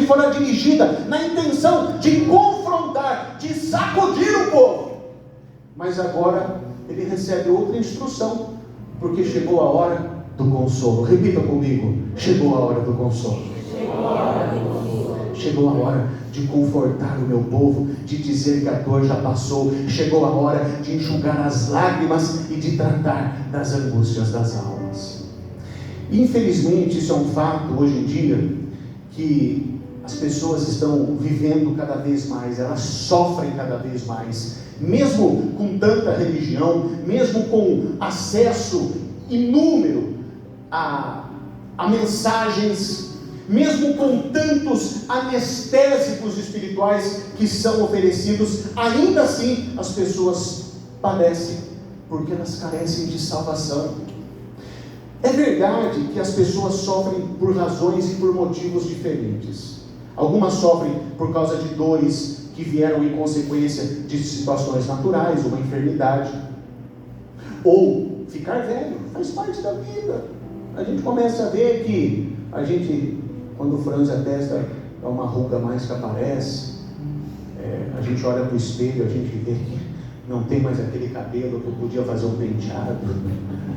fora dirigida na intenção de confrontar, de sacudir o povo. Mas agora ele recebe outra instrução, porque chegou a hora do consolo. Repita comigo: chegou a hora do consolo. Chegou a hora de confortar o meu povo, de dizer que a dor já passou. Chegou a hora de enxugar as lágrimas e de tratar das angústias das almas. Infelizmente, isso é um fato hoje em dia, que as pessoas estão vivendo cada vez mais, elas sofrem cada vez mais, mesmo com tanta religião, mesmo com acesso inúmero a mensagens, mesmo com tantos anestésicos espirituais que são oferecidos, ainda assim as pessoas padecem, porque elas carecem de salvação. É verdade que as pessoas sofrem por razões e por motivos diferentes. Algumas sofrem por causa de dores que vieram em consequência de situações naturais, uma enfermidade, ou ficar velho, faz parte da vida. A gente começa a ver que quando franze a testa, é uma ruga mais que aparece. A gente olha para o espelho, a gente vê que não tem mais aquele cabelo que eu podia fazer um penteado.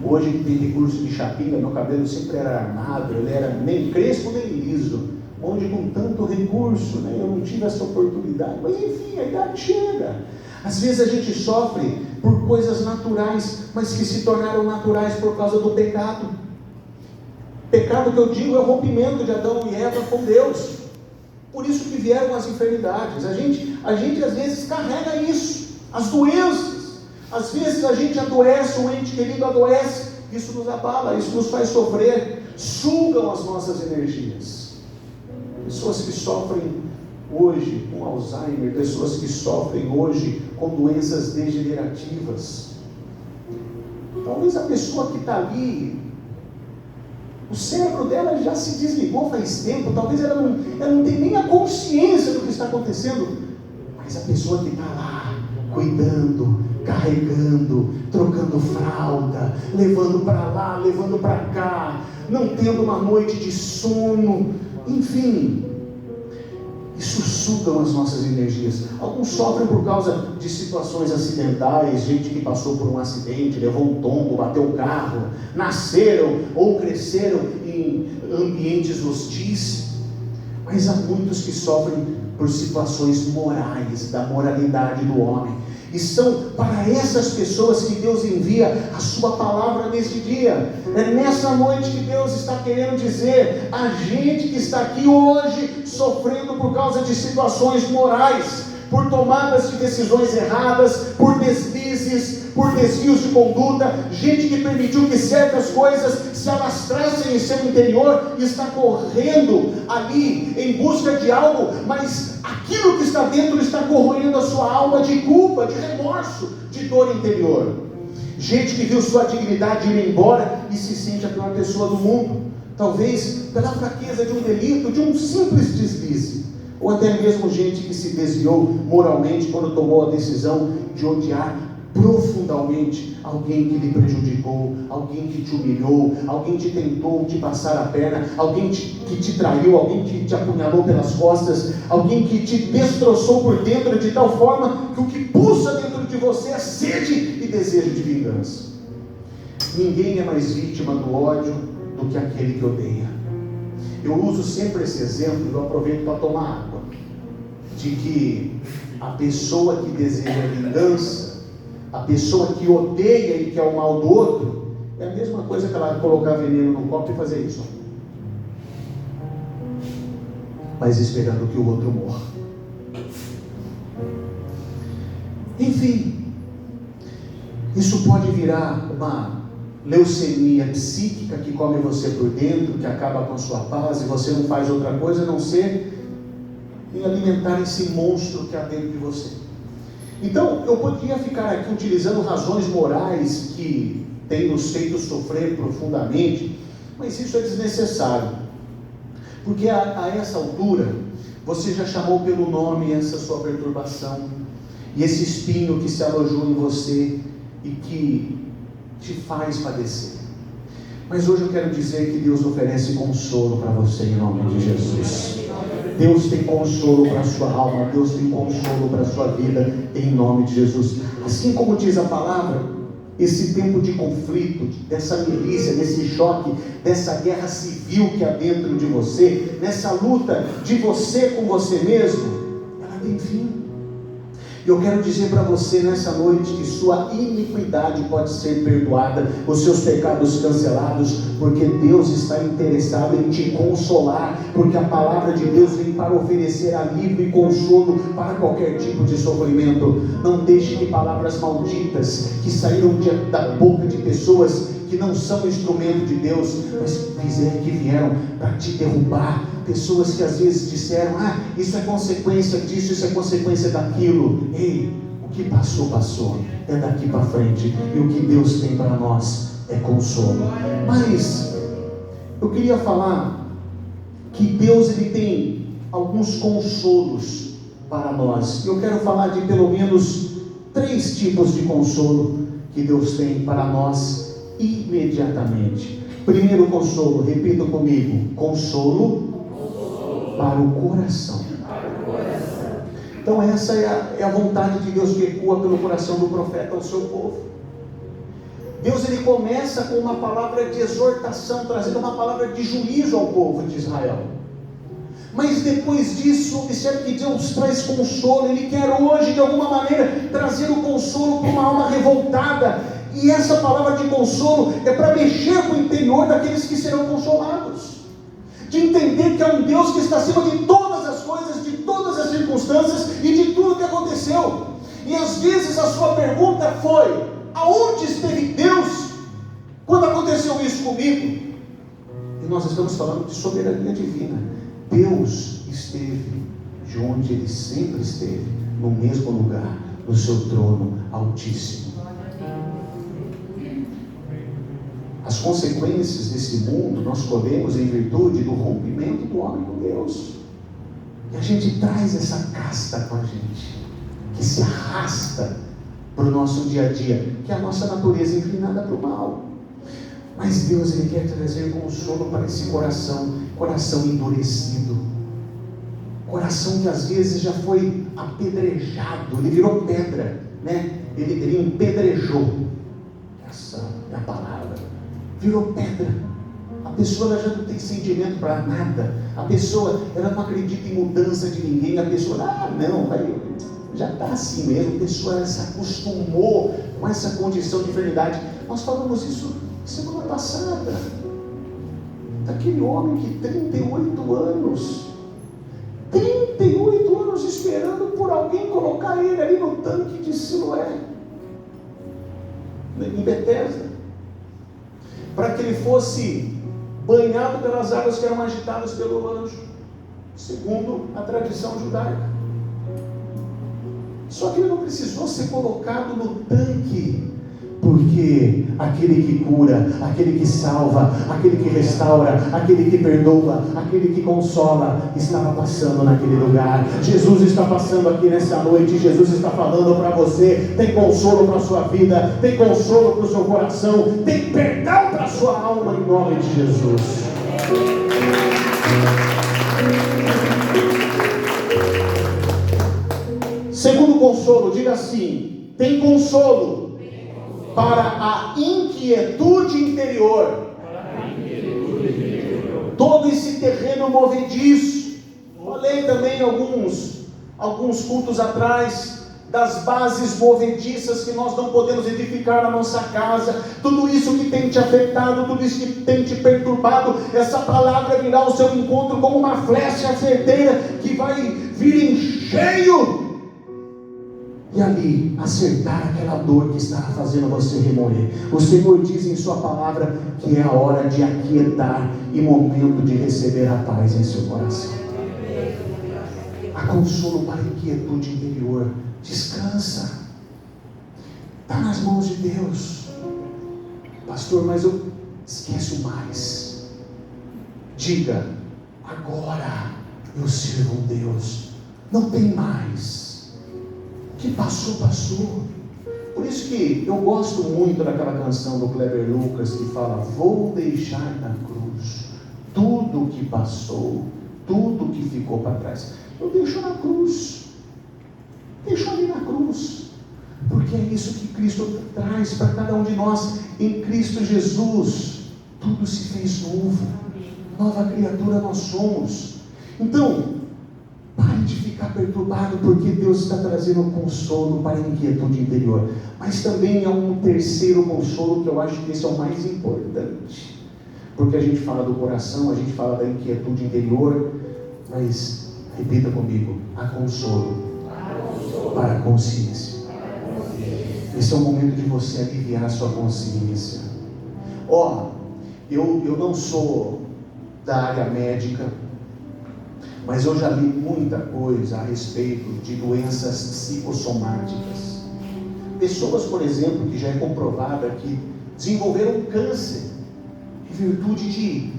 Hoje que tem recurso de chapinha, meu cabelo sempre era armado, ele era nem crespo nem liso. Onde com tanto recurso, eu não tive essa oportunidade. Mas enfim, a idade chega. Às vezes a gente sofre por coisas naturais, mas que se tornaram naturais por causa do pecado. Pecado que eu digo é o rompimento de Adão e Eva com Deus. Por isso que vieram as enfermidades. A gente às vezes carrega isso, as doenças. Às vezes a gente adoece, um ente querido adoece, isso nos abala, isso nos faz sofrer, sugam as nossas energias. Pessoas que sofrem hoje com Alzheimer, pessoas que sofrem hoje com doenças degenerativas. Talvez a pessoa que está ali, o cérebro dela já se desligou faz tempo, talvez ela não tem nem a consciência do que está acontecendo, mas a pessoa que está lá, cuidando, carregando, trocando fralda, levando para lá, levando para cá, não tendo uma noite de sono, enfim, isso suga as nossas energias. Alguns sofrem por causa de situações acidentais, gente que passou por um acidente, levou um tombo, bateu o carro, nasceram ou cresceram em ambientes hostis. Mas há muitos que sofrem por situações morais, da moralidade do homem. E são para essas pessoas que Deus envia a sua palavra neste dia. É nessa noite que Deus está querendo dizer a gente que está aqui hoje sofrendo por causa de situações morais, por tomadas de decisões erradas, por deslizes, por desvios de conduta, gente que permitiu que certas coisas se alastrassem em seu interior e está correndo ali em busca de algo, mas aquilo que está dentro está corroendo a sua alma de culpa, de remorso, de dor interior. Gente que viu sua dignidade ir embora e se sente a pior pessoa do mundo, talvez pela fraqueza de um delito, de um simples deslize, ou até mesmo gente que se desviou moralmente quando tomou a decisão de odiar profundamente alguém que lhe prejudicou, alguém que te humilhou, alguém que tentou te passar a perna, alguém que te traiu, alguém que te apunhalou pelas costas, alguém que te destroçou por dentro de tal forma que o que pulsa dentro de você é sede e desejo de vingança. Ninguém é mais vítima do ódio do que aquele que odeia. Eu uso sempre esse exemplo, eu aproveito para tomar água, de que a pessoa que deseja vingança, a pessoa que odeia e quer o mal do outro, é a mesma coisa que ela colocar veneno no copo e fazer isso, mas esperando que o outro morra. Enfim, isso pode virar uma leucemia psíquica que come você por dentro, que acaba com a sua paz, e você não faz outra coisa a não ser em alimentar esse monstro que há dentro de você. Então, eu poderia ficar aqui utilizando razões morais que têm nos feito sofrer profundamente, mas isso é desnecessário, porque a essa altura, você já chamou pelo nome essa sua perturbação, e esse espinho que se alojou em você, e que te faz padecer. Mas hoje eu quero dizer que Deus oferece consolo para você em nome de Jesus. Deus tem consolo para a sua alma, Deus tem consolo para a sua vida em nome de Jesus. Assim como diz a palavra, esse tempo de conflito, dessa milícia, desse choque, dessa guerra civil que há dentro de você, nessa luta de você com você mesmo, ela tem fim. E eu quero dizer para você nessa noite que sua iniquidade pode ser perdoada, os seus pecados cancelados, porque Deus está interessado em te consolar, porque a palavra de Deus vem para oferecer alívio e consolo para qualquer tipo de sofrimento. Não deixe que palavras malditas que saíram da boca de pessoas que não são instrumento de Deus, mas que vieram para te derrubar. Pessoas que às vezes disseram, isso é consequência disso, isso é consequência daquilo. Ei, o que passou, passou. É daqui para frente. E o que Deus tem para nós é consolo. Mas eu queria falar que Deus ele tem alguns consolos para nós. Eu quero falar de pelo menos 3 tipos de consolo que Deus tem para nós imediatamente. Primeiro consolo, repita comigo: consolo para o coração. Então essa é a vontade de Deus que ecoa pelo coração do profeta ao seu povo. Deus ele começa com uma palavra de exortação, trazendo uma palavra de juízo ao povo de Israel. Mas depois disso, observe que Deus traz consolo. Ele quer hoje de alguma maneira trazer o consolo para uma alma revoltada. E essa palavra de consolo é para mexer com o interior daqueles que serão consolados. De entender que é um Deus que está acima de todas as coisas, de todas as circunstâncias e de tudo que aconteceu. E às vezes a sua pergunta foi: aonde esteve Deus quando aconteceu isso comigo? E nós estamos falando de soberania divina. Deus esteve de onde Ele sempre esteve, no mesmo lugar, no seu trono altíssimo. As consequências desse mundo nós colhemos em virtude do rompimento do homem com Deus. E a gente traz essa casta com a gente, que se arrasta para o nosso dia a dia, que é a nossa natureza inclinada para o mal. Mas Deus ele quer trazer consolo para esse coração endurecido, coração que às vezes já foi apedrejado, ele virou pedra, né? Ele empedrejou. Essa é a palavra. Virou pedra. A pessoa ela já não tem sentimento para nada. A pessoa ela não acredita em mudança de ninguém. A pessoa, já está assim mesmo. A pessoa ela se acostumou com essa condição de enfermidade. Nós falamos isso semana passada. Daquele homem que 38 anos esperando por alguém colocar ele ali no tanque de Siloé, em Betesda, para que ele fosse banhado pelas águas que eram agitadas pelo anjo, segundo a tradição judaica. Só que ele não precisou ser colocado no tanque, porque aquele que cura, aquele que salva, aquele que restaura, aquele que perdoa, aquele que consola, estava passando naquele lugar. Jesus está passando aqui nessa noite. Jesus está falando para você: tem consolo para a sua vida, tem consolo para o seu coração, tem perdão para a sua alma, em nome de Jesus. Segundo consolo, diga assim: tem consolo para a inquietude interior. Todo esse terreno movediço. Falei também alguns cultos atrás das bases movediças que nós não podemos edificar na nossa casa. Tudo isso que tem te afetado, tudo isso que tem te perturbado, essa palavra virá ao seu encontro como uma flecha certeira que vai vir em cheio e ali acertar aquela dor que está fazendo você remoer. O Senhor diz em sua palavra que é a hora de aquietar e momento de receber a paz em seu coração. Há consolo para a inquietude interior. Descansa, está nas mãos de Deus. Pastor, mas eu esqueço mais. Diga: agora eu sirvo um Deus, não tem mais. O que passou, passou. Por isso que eu gosto muito daquela canção do Kleber Lucas que fala: vou deixar na cruz tudo que passou, tudo que ficou para trás. Eu deixo na cruz, deixo ali na cruz, porque é isso que Cristo traz para cada um de nós. Em Cristo Jesus tudo se fez novo, nova criatura nós somos. Então pare de ficar perturbado, porque Deus está trazendo consolo para a inquietude interior. Mas também há um terceiro consolo, que eu acho que esse é o mais importante, porque a gente fala do coração, a gente fala da inquietude interior, mas repita comigo: há consolo para a consciência. Esse é o momento de você aliviar a sua consciência. Eu não sou da área médica, mas eu já li muita coisa a respeito de doenças psicossomáticas. Pessoas, por exemplo, que já é comprovada que desenvolveram câncer em virtude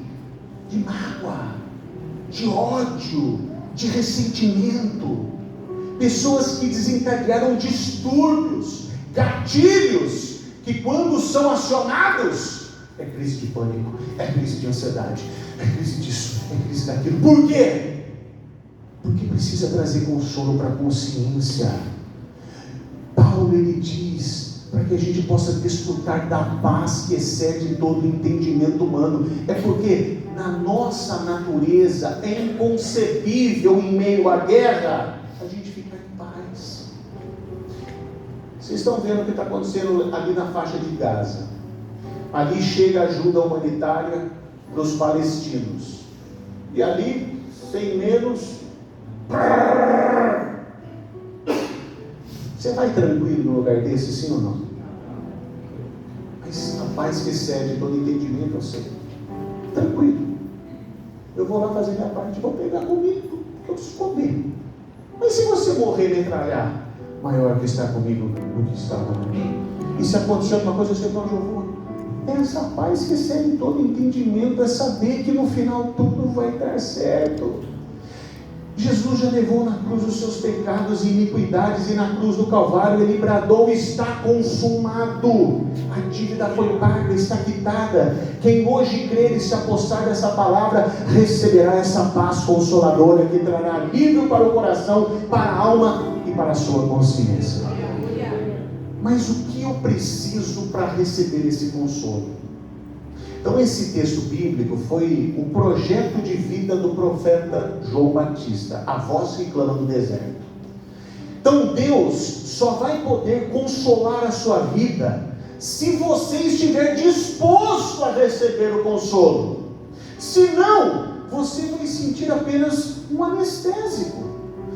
de mágoa, de ódio, de ressentimento. Pessoas que desencadearam distúrbios, gatilhos, que quando são acionados, é crise de pânico, é crise de ansiedade, é crise disso, é crise daquilo. Por quê? Porque precisa trazer consolo para a consciência. Paulo, ele diz, para que a gente possa desfrutar da paz que excede todo o entendimento humano. É porque na nossa natureza é inconcebível, em meio à guerra, a gente ficar em paz. Vocês estão vendo o que está acontecendo ali na faixa de Gaza. Ali chega ajuda humanitária para os palestinos, e ali, sem menos, você vai tranquilo no lugar desse, sim ou não? Mas a paz que excede todo entendimento, eu sei, tranquilo, eu vou lá fazer minha parte, vou pegar comigo, porque eu preciso comer. Mas se você morrer e metralhar, maior que está comigo do que estava comigo. E se acontecer alguma coisa, eu sei para onde eu vou. Essa paz que excede todo entendimento é saber que no final tudo vai dar certo. Jesus já levou na cruz os seus pecados e iniquidades, e na cruz do Calvário ele bradou: está consumado. A dívida foi paga, está quitada. Quem hoje crer e se apossar dessa palavra receberá essa paz consoladora que trará alívio para o coração, para a alma e para a sua consciência. Mas o que eu preciso para receber esse consolo? Então esse texto bíblico foi o projeto de vida do profeta João Batista, a voz que clama no deserto. Então Deus só vai poder consolar a sua vida se você estiver disposto a receber o consolo. Senão, você vai sentir apenas um anestésico,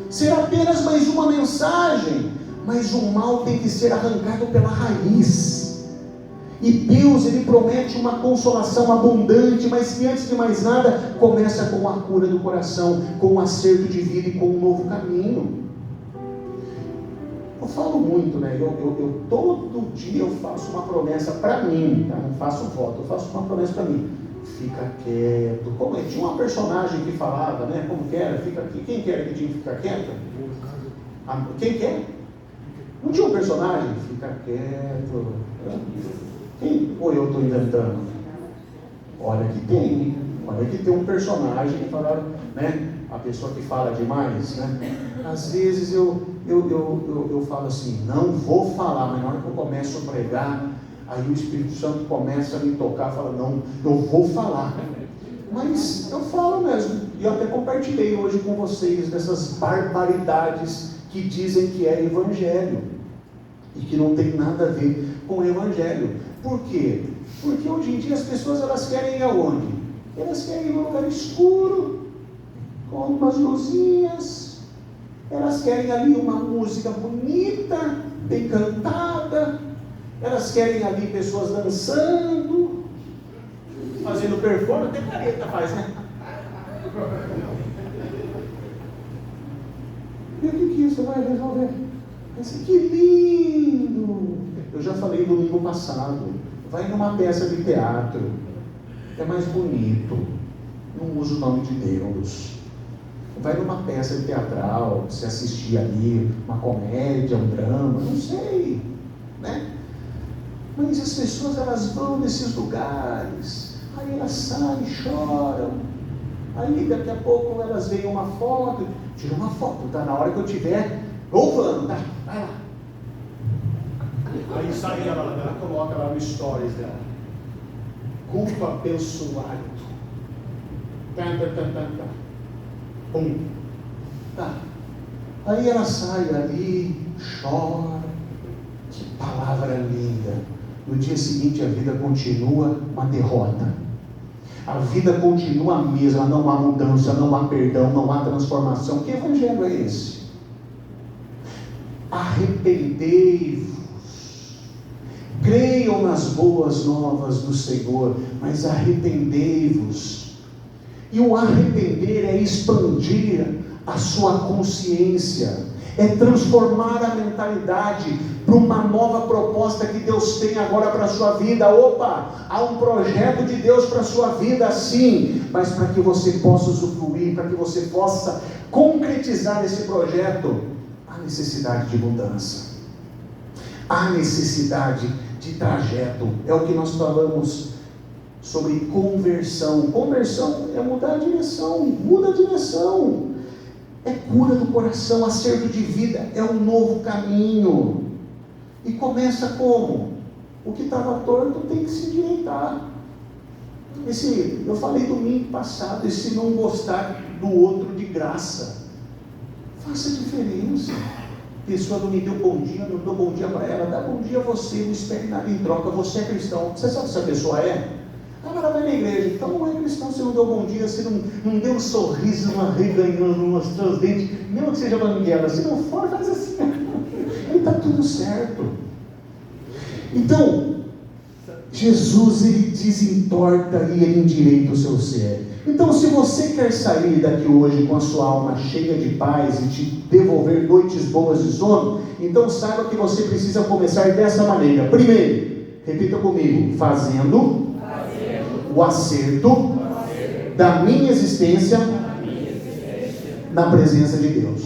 será apenas mais uma mensagem. Mas o mal tem que ser arrancado pela raiz. E Deus, ele promete uma consolação abundante, mas que antes de mais nada, começa com a cura do coração, com um acerto de vida e com um novo caminho. Eu falo muito, né? Eu todo dia eu faço uma promessa para mim, tá? Não faço voto, eu faço uma promessa para mim. Fica quieto. Como é? Tinha uma personagem que falava, né? Como que era? Fica aqui. Quem que era que tinha que ficar quieto? Quem que é? Não tinha um personagem? Fica quieto. Quem? Ou eu estou inventando? Olha que tem um personagem que fala, né? A pessoa que fala demais, né? Às vezes eu falo assim: não vou falar, mas na hora que eu começo a pregar, aí o Espírito Santo começa a me tocar, fala: não, eu vou falar. Mas eu falo mesmo. E eu até compartilhei hoje com vocês dessas barbaridades que dizem que é evangelho e que não tem nada a ver com o evangelho. Por quê? Porque hoje em dia as pessoas, elas querem ir aonde? Elas querem ir num lugar escuro, com umas luzinhas, elas querem ali uma música bonita, bem cantada, elas querem ali pessoas dançando, fazendo performance, até careta faz, né? E o que isso vai resolver? Assim, que lindo! Eu já falei domingo passado, vai numa peça de teatro, é mais bonito, não usa o nome de Deus. Vai numa peça de teatral, você assistir ali uma comédia, um drama, não sei, né? Mas as pessoas, elas vão nesses lugares, aí elas saem, choram, aí daqui a pouco elas veem uma foto, tira uma foto, tá? Na hora que eu estiver louvando, tá? Vai lá. Aí sai ela coloca lá no stories dela: culto abençoado. Pum. Tá. Aí ela sai ali, chora. Que palavra linda. No dia seguinte a vida continua uma derrota. A vida continua a mesma, não há mudança, não há perdão, não há transformação. Que evangelho é esse? Arrependei-vos, creiam nas boas novas do Senhor, mas arrependei-vos. E o arrepender é expandir a sua consciência, é transformar a mentalidade para uma nova proposta que Deus tem agora para a sua vida. Opa, há um projeto de Deus para a sua vida, sim, mas para que você possa usufruir, para que você possa concretizar esse projeto, há necessidade de mudança, há necessidade de trajeto. É o que nós falamos sobre conversão. Conversão é mudar a direção, muda a direção, é cura do coração, acerto de vida, é um novo caminho. E começa como? O que estava torto tem que se endireitar. Eu falei domingo passado, esse não gostar do outro de graça, faça diferença. A pessoa não me deu bom dia, não dou bom dia para ela, dá bom dia a você, não espere nada em troca. Você é cristão, você sabe se a pessoa é? Ela vai na igreja, então não é cristão. Você não deu bom dia, você não deu um sorriso, uma reganhando, mostrou os dentes, mesmo que seja banguela, se não for, faz assim, aí está tudo certo. Então Jesus, ele desentorta e ele endireita o seu ser. Então, se você quer sair daqui hoje com a sua alma cheia de paz e te devolver noites boas de sono, então saiba que você precisa começar dessa maneira. Primeiro, repita comigo: fazendo o acerto da minha existência na presença de Deus.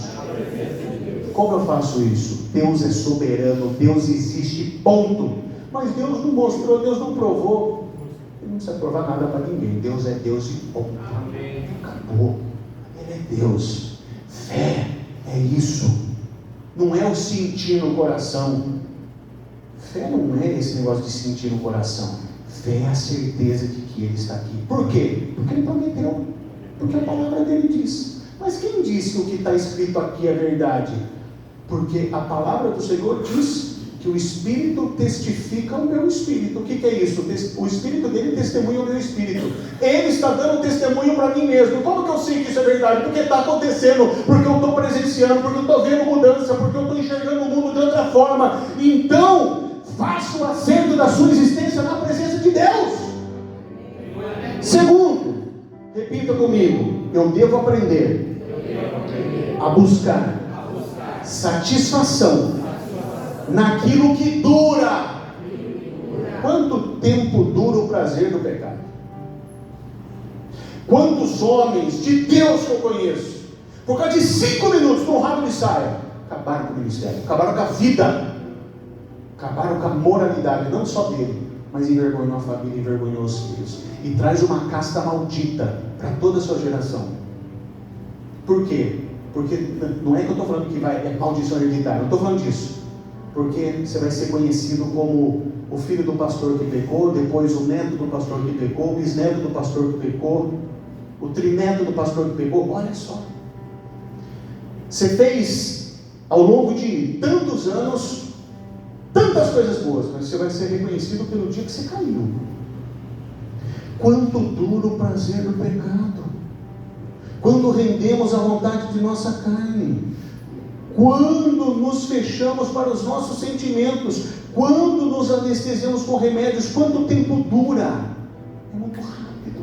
Como eu faço isso? Deus é soberano, Deus existe, ponto. Mas Deus não mostrou, Deus não provou. Ele não precisa provar nada para ninguém. Deus é Deus e ponto. Acabou. Ele é Deus. Fé é isso. Não é o sentir no coração. Fé não é esse negócio de sentir no coração. Fé é a certeza de que Ele está aqui. Por quê? Porque Ele prometeu. Porque a palavra dele diz. Mas quem disse que o que está escrito aqui é verdade? Porque a palavra do Senhor diz que o Espírito testifica o meu Espírito. O que é isso? O Espírito dele testemunha o meu Espírito. Ele está dando testemunho para mim mesmo. Como que eu sei que isso é verdade? Porque está acontecendo, porque eu estou presenciando, porque eu estou vendo mudança, porque eu estou enxergando o mundo de outra forma. Então, faça o acerto da sua existência na presença de Deus. Segundo, repita comigo: eu devo aprender a buscar satisfação naquilo que dura. Quanto tempo dura o prazer do pecado? Quantos homens de Deus que eu conheço, por causa de 5 minutos no rabo de saia, acabaram com o ministério, acabaram com a vida, acabaram com a moralidade, não só dele, mas envergonhou a família, envergonhou os filhos, e traz uma casta maldita para toda a sua geração. Por quê? Porque não é que eu estou falando que é maldição hereditária, não estou falando disso. Porque você vai ser conhecido como o filho do pastor que pecou, depois o neto do pastor que pecou, o bisneto do pastor que pecou, o trineto do pastor que pecou. Olha só, você fez ao longo de tantos anos tantas coisas boas, mas você vai ser reconhecido pelo dia que você caiu. Quanto dura o prazer do pecado, quando rendemos à vontade de nossa carne, quando nos fechamos para os nossos sentimentos, quando nos anestesiamos com remédios. Quanto tempo dura? É muito rápido.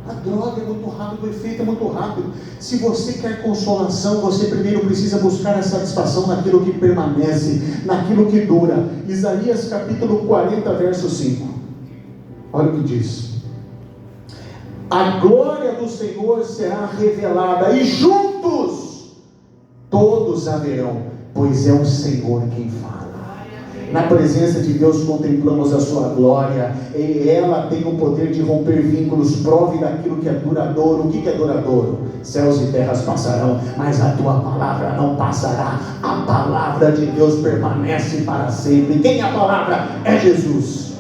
A droga é muito rápido, o efeito é muito rápido. Se você quer consolação, você primeiro precisa buscar a satisfação naquilo que permanece, naquilo que dura. Isaías capítulo 40, verso 5. Olha o que diz: a glória do Senhor será revelada, e juntos todos a verão, pois é o Senhor quem fala. Na presença de Deus contemplamos a sua glória, e ela tem o poder de romper vínculos. Prove daquilo que é duradouro. O que é duradouro? Céus e terras passarão, mas a tua palavra não passará. A palavra de Deus permanece para sempre. Quem é a palavra? É Jesus.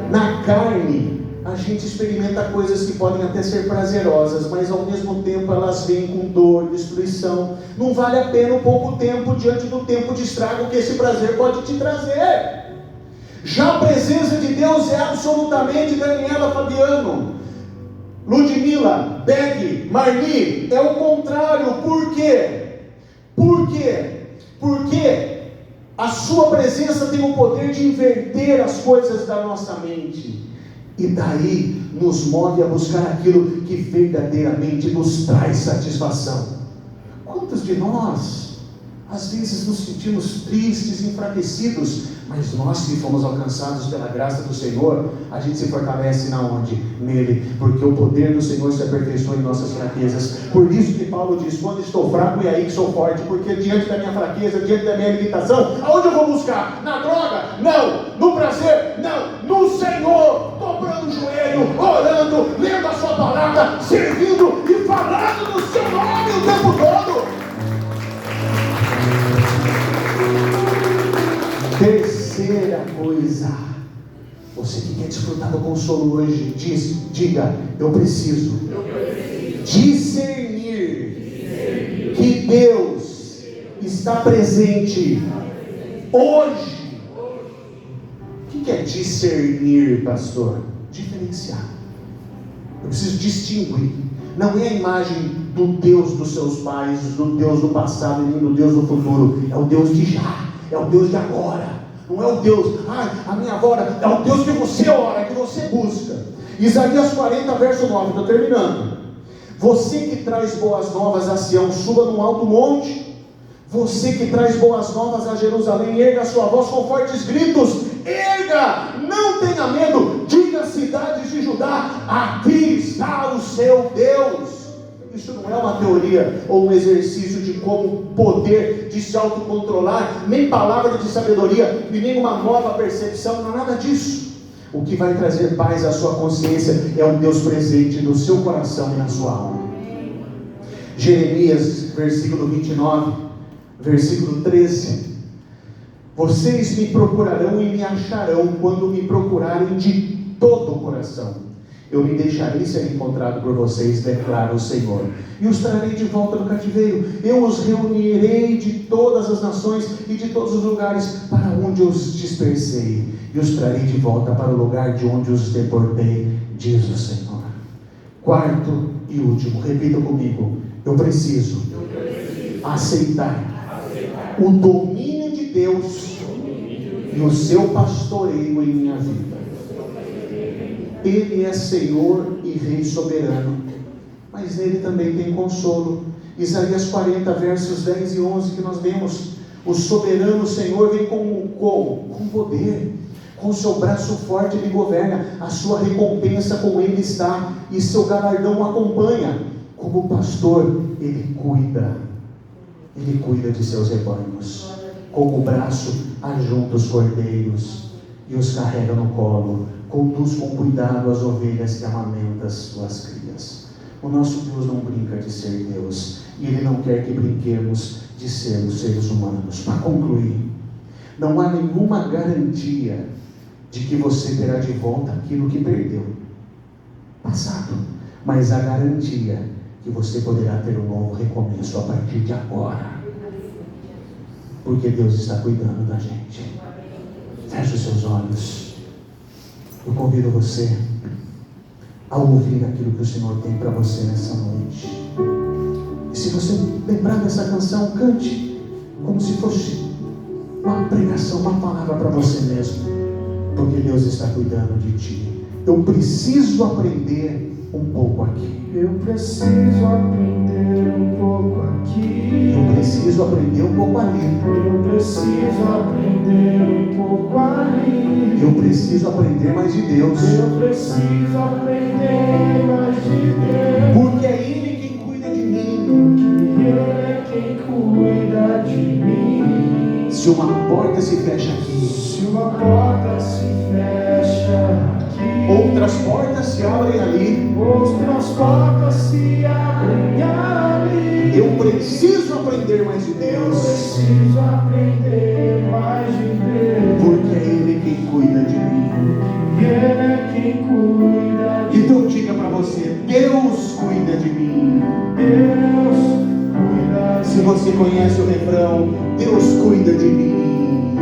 Na carne, a gente experimenta coisas que podem até ser prazerosas, mas ao mesmo tempo elas vêm com dor, destruição. Não vale a pena um pouco tempo diante do tempo de estrago que esse prazer pode te trazer. Já a presença de Deus é absolutamente, Daniela, Fabiano, Ludmila, Beg, Marli, é o contrário. Por quê? Por quê? Porque a sua presença tem o poder de inverter as coisas da nossa mente. E daí nos move a buscar aquilo que verdadeiramente nos traz satisfação. Quantos de nós, às vezes, nos sentimos tristes, enfraquecidos, mas nós que fomos alcançados pela graça do Senhor, a gente se fortalece na onde? Nele, porque o poder do Senhor se aperfeiçoa em nossas fraquezas. Por isso que Paulo diz: quando estou fraco é aí que sou forte, porque diante da minha fraqueza, diante da minha limitação, aonde eu vou buscar? Na droga? Não. No prazer? Não. No Senhor, dobrando o joelho, orando, lendo a sua palavra, servindo e falando do seu nome o tempo todo. Terceira coisa, você que quer desfrutar do consolo hoje, diga: eu preciso discernir que Deus está presente hoje. O que é discernir, pastor? Diferenciar. Eu preciso distinguir. Não é a imagem do Deus dos seus pais, do Deus do passado e nem do Deus do futuro. É o Deus de já. É o Deus de agora. Não é o Deus, a minha avó, é o Deus que você ora, que você busca. Isaías 40, verso 9, estou terminando. Você que traz boas novas a Sião, suba num alto monte. Você que traz boas novas a Jerusalém, erga a sua voz com fortes gritos. Erga, não tenha medo. Diga, cidades de Judá: aqui está o seu Deus. Isso não é uma teoria ou um exercício de como poder de se autocontrolar, nem palavra de sabedoria, e nem uma nova percepção, não é nada disso. O que vai trazer paz à sua consciência é o Deus presente no seu coração e na sua alma. Jeremias, versículo 29, versículo 13: vocês me procurarão e me acharão quando me procurarem de todo o coração. Eu me deixarei ser encontrado por vocês, declara o Senhor, e os trarei de volta do cativeiro. Eu os reunirei de todas as nações e de todos os lugares para onde os dispersei, e os trarei de volta para o lugar de onde os deportei, diz o Senhor. Quarto e último, repita comigo: eu preciso aceitar o domínio de Deus e o seu pastoreio em minha vida. Ele é Senhor e Rei soberano, mas nele também tem consolo. Isaías 40, versos 10 e 11 que nós vemos: o soberano Senhor vem com poder, com seu braço forte ele governa, a sua recompensa com ele está, e seu galardão o acompanha. Como pastor, ele cuida de seus rebanhos, com o braço ajunta os cordeiros e os carrega no colo, conduz com cuidado as ovelhas que amamenta as suas crias. O nosso Deus não brinca de ser Deus, e Ele não quer que brinquemos de ser os seres humanos. Para concluir, não há nenhuma garantia de que você terá de volta aquilo que perdeu, passado, mas a garantia que você poderá ter um novo recomeço a partir de agora, porque Deus está cuidando da gente. Feche os seus olhos. Eu convido você a ouvir aquilo que o Senhor tem para você nessa noite. E se você lembrar dessa canção, cante como se fosse uma pregação, uma palavra para você mesmo, porque Deus está cuidando de ti. Eu preciso aprender um pouco aqui. Eu preciso aprender um pouco aqui. Eu preciso aprender um pouco ali. Eu preciso aprender um pouco ali. Eu preciso aprender mais de Deus. Eu preciso aprender mais de Deus. Porque é Ele quem cuida de mim. Porque Ele é quem cuida de mim. Se Se uma porta se fecha aqui, Se uma porta se fecha aqui, outras portas se abrem ali. outras portas se abrem ali. Eu preciso aprender mais de Deus, Preciso aprender mais de Deus, porque é Ele quem cuida de mim. e Ele é quem cuida de Então diga para você: Deus cuida de mim. Deus. Cuida Se você conhece o refrão, Deus cuida de mim.